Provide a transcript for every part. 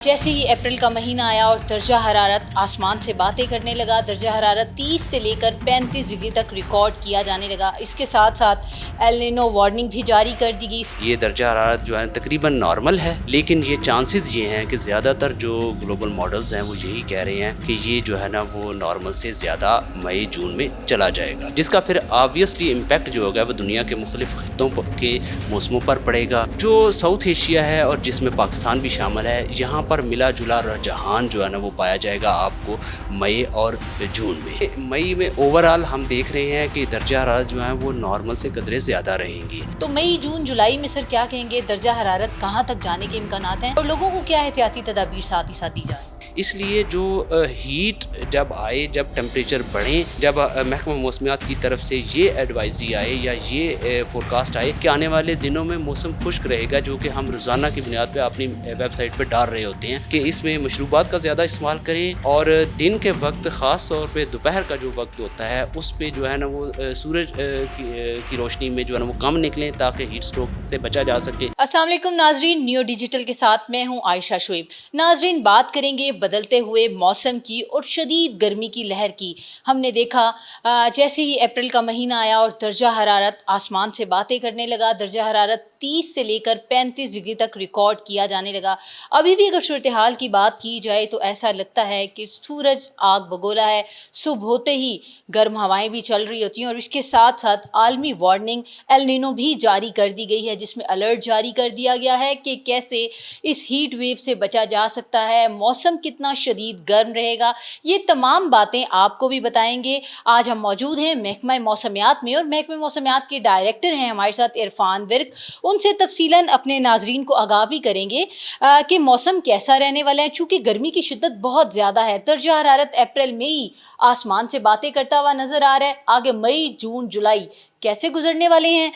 जैसे ही अप्रैल का महीना आया और दर्जा हरारत आसमान से बातें करने लगा, दर्जा हरारत 30 से लेकर 35 डिग्री तक रिकॉर्ड किया जाने लगा। इसके साथ साथ एल नीनो वार्निंग भी जारी कर दी गई। ये दर्जा हरारत जो है तकरीबन नॉर्मल है, लेकिन ये चांसेस ये हैं कि ज़्यादातर जो ग्लोबल मॉडल्स हैं वो यही कह रहे हैं कि ये जो है ना वो नॉर्मल से ज़्यादा मई जून में चला जाएगा, जिसका फिर ऑब्वियसली इम्पैक्ट जो होगा वो दुनिया के मुख्तलिफ खित्तों के मौसमों पर पड़ेगा। जो साउथ एशिया है और जिसमें पाकिस्तान भी शामिल है, यहाँ पर मिला जुला रुझान जो है ना वो पाया जाएगा आपको मई और जून में। मई में ओवरऑल हम देख रहे हैं कि दर्जा हरारत जो है वो नॉर्मल से कदरे ज़्यादा रहेंगी। तो मई जून जुलाई में सर क्या कहेंगे, दर्जा हरारत कहाँ तक जाने के इम्कानात हैं और लोगों को क्या एहतियाती तदाबीर साथ ही साथ दी जाए? इसलिए जो हीट जब आए, जब टेम्परेचर बढ़े, जब महकमा मौसमियात की तरफ से ये एडवाइजरी आए या ये फोरकास्ट आए कि आने वाले दिनों में मौसम खुश्क रहेगा, जो कि हम रोज़ाना की बुनियाद पे अपनी वेबसाइट पे डाल रहे होते हैं कि इसमें मशरूबात का ज़्यादा इस्तेमाल करें और दिन के वक्त ख़ास तौर पे दोपहर का जो वक्त होता है उस पे जो है ना वो सूरज की रोशनी में जो है ना वो कम निकलें ताकि हीट स्ट्रोक से बचा जा सके। अस्सलाम वालेकुम नाजरीन, न्यू डिजिटल के साथ मैं हूं आयशा शुएब। नाजरीन, बात करेंगे बदलते हुए मौसम की और शदीद गर्मी की लहर की। हमने देखा जैसे ही अप्रैल का महीना आया और दर्जा हरारत आसमान से बातें करने लगा, दर्जा हरारत 30 से लेकर 35 डिग्री तक रिकॉर्ड किया जाने लगा। अभी भी अगर सूरत हाल की बात की जाए तो ऐसा लगता है कि सूरज आग बगोला है। सुबह होते ही गर्म हवाएं भी चल रही होती हैं और इसके साथ साथ आलमी वार्निंग एल नीनो भी जारी कर दी गई है, जिसमें अलर्ट जारी कर दिया गया है कि कैसे इस हीट वेव से बचा जा सकता है, मौसम कितना शदीद गर्म रहेगा। ये तमाम बातें आपको भी बताएंगे। आज हम मौजूद हैं महकमा मौसमियात में और महकमा मौसमियात के डायरेक्टर हैं हमारे साथ इरफान विर्क। उनसे तफसीलन अपने नाजरीन को आगाह भी करेंगे कि मौसम कैसा रहने वाला है। चूँकि गर्मी की शिद्दत बहुत ज़्यादा है, दर्जा हरारत अप्रैल में ही आसमान से बातें करता हुआ नज़र आ रहा है। आगे मई जून जुलाई कैसे गुजरने वाले हैं,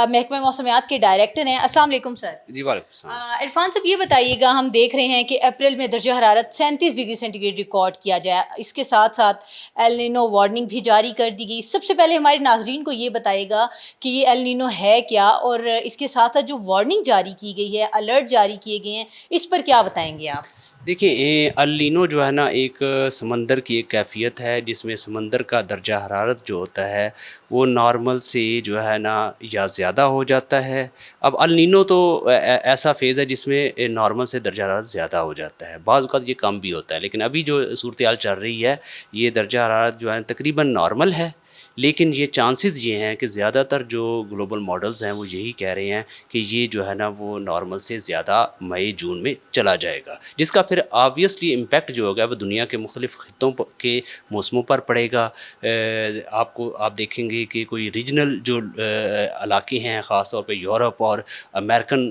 महकमा मौसमियात के डायरेक्टर हैं। अस्सलाम वालेकुम सर। जी वालेकुम सलाम। इरफान साहब, ये बताइएगा, हम देख रहे हैं कि अप्रैल में दर्जा हरारत 37 डिग्री सेंटीग्रेड रिकॉर्ड किया जाए। इसके साथ साथ एल नीनो वार्निंग भी जारी कर दी गई। सबसे पहले हमारे नाजरीन को ये बताइएगा कि ये एल नीनो है क्या और इसके साथ साथ जो वार्निंग जारी की गई है, अलर्ट जारी किए गए हैं, इस पर क्या बताएंगे आप? देखिए, अल नीनो जो है ना एक समंदर की एक कैफियत है जिसमें समंदर का दर्जा हरारत जो होता है वो नॉर्मल से जो है ना या ज़्यादा हो जाता है। अब अल नीनो तो ऐसा फेज़ है जिसमें नॉर्मल से दर्जा हरारत ज़्यादा हो जाता है, बाज़ औक़ात ये कम भी होता है, लेकिन अभी जो सूरत हाल चल रही है ये दर्जा हरारत जो है तकरीबन नॉर्मल है, लेकिन ये चांसेस ये हैं कि ज़्यादातर जो ग्लोबल मॉडल्स हैं वो यही कह रहे हैं कि ये जो है ना वो नॉर्मल से ज़्यादा मई जून में चला जाएगा, जिसका फिर ऑब्वियसली इम्पैक्ट जो होगा वो दुनिया के मुख्तलिफ खित्तों के मौसमों पर पड़ेगा। आप देखेंगे कि कोई रीजनल जो इलाके हैं, ख़ास तौर पे यूरोप और अमेरिकन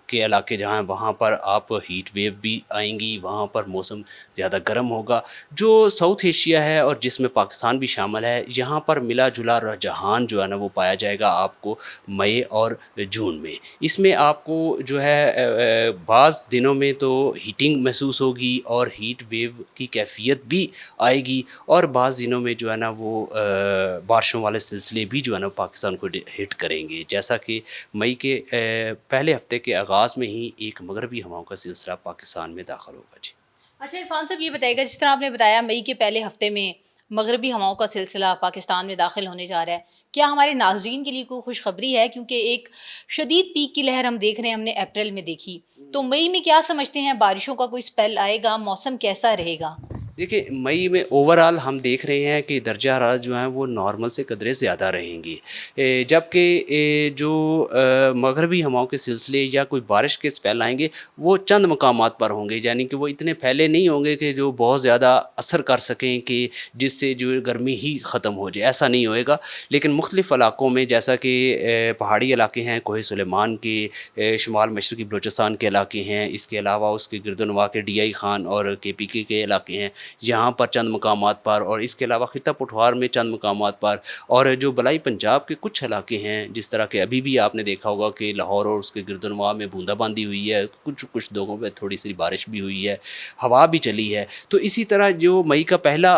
के इलाके जहाँ हैं वहाँ पर आप हीट वेव भी आएंगी, वहाँ पर मौसम ज़्यादा गर्म होगा। जो साउथ एशिया है और जिसमें पाकिस्तान भी शामिल है, यहाँ पर मिला जुला रुझान जो है ना वो पाया जाएगा आपको मई और जून में। इसमें आपको जो है बाज़ दिनों में तो हीटिंग महसूस होगी और हीट वेव की कैफियत भी आएगी, और बाज़ दिनों में जो है ना वो बारिशों वाले सिलसिले भी जो है ना पाकिस्तान को हिट करेंगे, जैसा कि मई के पहले हफ्ते के आगाज़ में ही एक मगरबी हवाओं का सिलसिला पाकिस्तान में दाखिल होगा। जी अच्छा इरफान साहब, ये बताइएगा, जिस तरह आपने बताया मई के पहले हफ्ते में मगरबी हवाओं का सिलसिला पाकिस्तान में दाखिल होने जा रहा है, क्या हमारे नाजरीन के लिए कोई खुशखबरी है? क्योंकि एक शदीद पीक की लहर हम देख रहे हैं, हमने अप्रैल में देखी, तो मई में क्या समझते हैं, बारिशों का कोई स्पेल आएगा, मौसम कैसा रहेगा? देखिए, मई में ओवरऑल हम देख रहे हैं कि दर्जा हरारत जो है वो नॉर्मल से कदरे ज़्यादा रहेंगी, जबकि जो मगरबी हवाओं के सिलसिले या कोई बारिश के स्पेल आएंगे वो चंद मकामात पर होंगे, यानी कि वो इतने फैले नहीं होंगे कि जो बहुत ज़्यादा असर कर सकें कि जिससे जो गर्मी ही ख़त्म हो जाए, ऐसा नहीं होएगा। लेकिन मुख्तलिफ़ इलाकों में, जैसा कि पहाड़ी इलाके हैं, कोहे सुलेमान के, शुमाल मशरक़ी बलूचिस्तान के इलाके हैं, इसके अलावा उसके गिरदोनवा के DI खान और KPK के इलाके हैं, यहाँ पर चंद मकामात पर, और इसके अलावा खिता पठवार में चंद मकामात पर, और जो बलाई पंजाब के कुछ इलाके हैं जिस तरह के अभी भी आपने देखा होगा कि लाहौर और उसके गिरदनवा में बूंदाबांदी हुई है, कुछ जगहों पे थोड़ी सी बारिश भी हुई है, हवा भी चली है। तो इसी तरह जो मई का पहला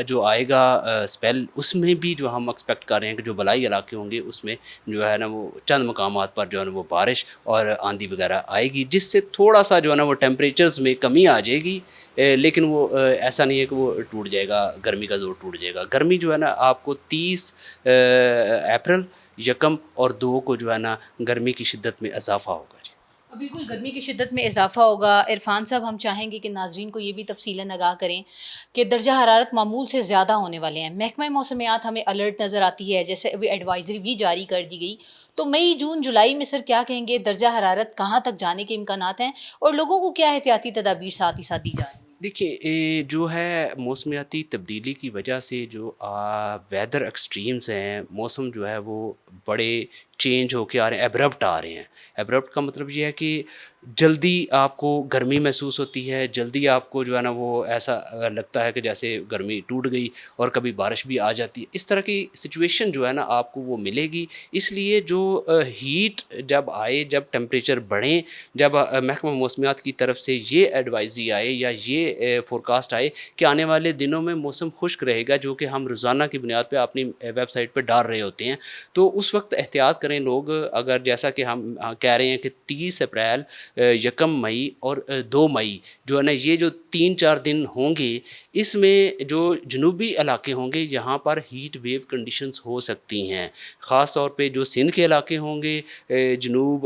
जो आएगा स्पेल, उसमें भी जो हम एक्सपेक्ट कर रहे हैं कि जो बलाई इलाके होंगे उसमें जो है ना वो चंद मकामात पर जो है ना वो बारिश और आंधी वगैरह आएगी, जिससे थोड़ा सा जो है ना वो टेम्परेचर्स में कमी आ जाएगी। लेकिन वो ऐसा नहीं है कि वो टूट जाएगा, गर्मी का जोर टूट जाएगा। गर्मी जो है ना आपको 30 अप्रैल, 1 और 2 को जो है ना गर्मी की शिद्दत में इजाफा होगा जी। बिल्कुल गर्मी की शिद्दत में इजाफा होगा। इरफान साहब, हम चाहेंगे कि नाजरीन को ये भी तफसीलन आगाह करें कि दर्जा हरारत मामूल से ज़्यादा होने वाले हैं। महकमा मौसमियात हमें अलर्ट नज़र आती है, जैसे अभी एडवाइज़री भी जारी कर दी गई। तो मई, जून, जुलाई में सर क्या कहेंगे, दर्जा हरारत कहाँ तक जाने के इम्कानात हैं और लोगों को क्या एहतियाती तदाबीर साथ ही साथ दी जा रही हैं? देखिए, जो है मौसमियाती तब्दीली की वजह से जो वेदर एक्सट्रीम्स हैं, मौसम जो है वो बड़े चेंज होके आ रहे हैं, एब्रप्ट आ रहे हैं। एब्रप्ट का मतलब ये है कि जल्दी आपको गर्मी महसूस होती है, जल्दी आपको जो है ना वो ऐसा लगता है कि जैसे गर्मी टूट गई और कभी बारिश भी आ जाती है। इस तरह की सिचुएशन जो है ना आपको वो मिलेगी। इसलिए जो हीट जब आए, जब टेम्परेचर बढ़ें, जब महकमा मौसमियात की तरफ से ये एडवाइजरी आए या ये फोरकास्ट आए कि आने वाले दिनों में मौसम खुश्क रहेगा, जो कि हम रोज़ाना की बुनियाद पर अपनी वेबसाइट पर डाल रहे होते हैं, तो उस वक्त एहतियात करें लोग। अगर जैसा कि हम कह रहे हैं कि 30 अप्रैल, 1 मई और 2 मई जो है ना ये जो 3-4 दिन होंगे, इसमें जो जनूबी इलाके होंगे यहाँ पर हीट वेव कंडीशंस हो सकती हैं। ख़ास तौर पे जो सिंध के इलाके होंगे, जनूब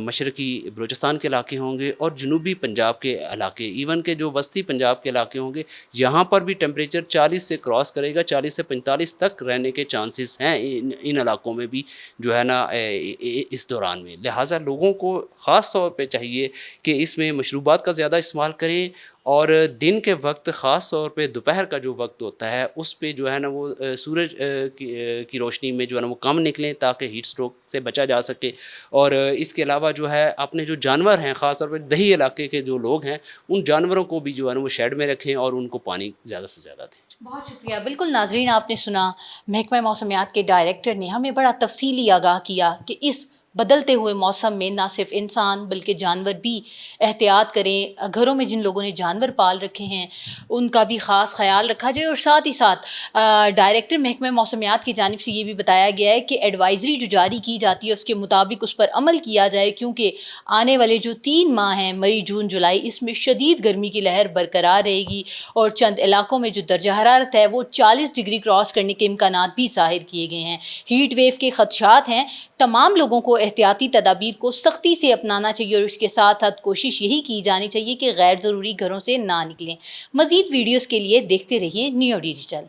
मशरक़ी बलूचिस्तान के इलाके होंगे और जनूबी पंजाब के इलाके, इवन के जो वस्ती पंजाब के इलाके होंगे, यहाँ पर भी टेम्परेचर 40 से क्रॉस करेगा, 40 से 45 तक रहने के चांसेस हैं इन इलाकों में भी जो है ना इस दौरान में। लिहाजा लोगों को ख़ास तौर पे चाहिए कि इसमें मशरूबात का ज़्यादा इस्तेमाल करें, और दिन के वक्त ख़ास तौर पे दोपहर का जो वक्त होता है उस पे जो है ना वो सूरज की रोशनी में जो है ना वो कम निकलें, ताकि हीट स्ट्रोक से बचा जा सके। और इसके अलावा जो है अपने जो जानवर हैं, ख़ास तौर पे दही इलाके के जो लोग हैं, उन जानवरों को भी जो है ना वो शेड में रखें और उनको पानी ज़्यादा से ज़्यादा दें। बहुत शुक्रिया। बिल्कुल नाजरीन, आपने सुना महकमा मौसमियात के डायरेक्टर ने हमें बड़ा तफसीली आगाह किया कि इस बदलते हुए मौसम में ना सिर्फ इंसान बल्कि जानवर भी एहतियात करें। घरों में जिन लोगों ने जानवर पाल रखे हैं उनका भी ख़ास ख्याल रखा जाए, और साथ ही साथ डायरेक्टर महकमा मौसमियात की जानिब से ये भी बताया गया है कि एडवाइज़री जो जारी की जाती है उसके मुताबिक उस पर अमल किया जाए, क्योंकि आने वाले जो 3 माह हैं, मई, जून, जुलाई, इसमें शदीद गर्मी की लहर बरकरार रहेगी और चंद इलाकों में जो दर्जा हरारत है वो 40 डिग्री क्रॉस करने के इम्कानात भी ज़ाहिर किए गए हैं। हीट वेव के खदशात हैं। तमाम लोगों को एहतियाती तदाबीर को सख्ती से अपनाना चाहिए और इसके साथ साथ कोशिश यही की जानी चाहिए कि गैर ज़रूरी घरों से ना निकलें। मज़ीद वीडियोज़ के लिए देखते रहिए नियो डिजिटल।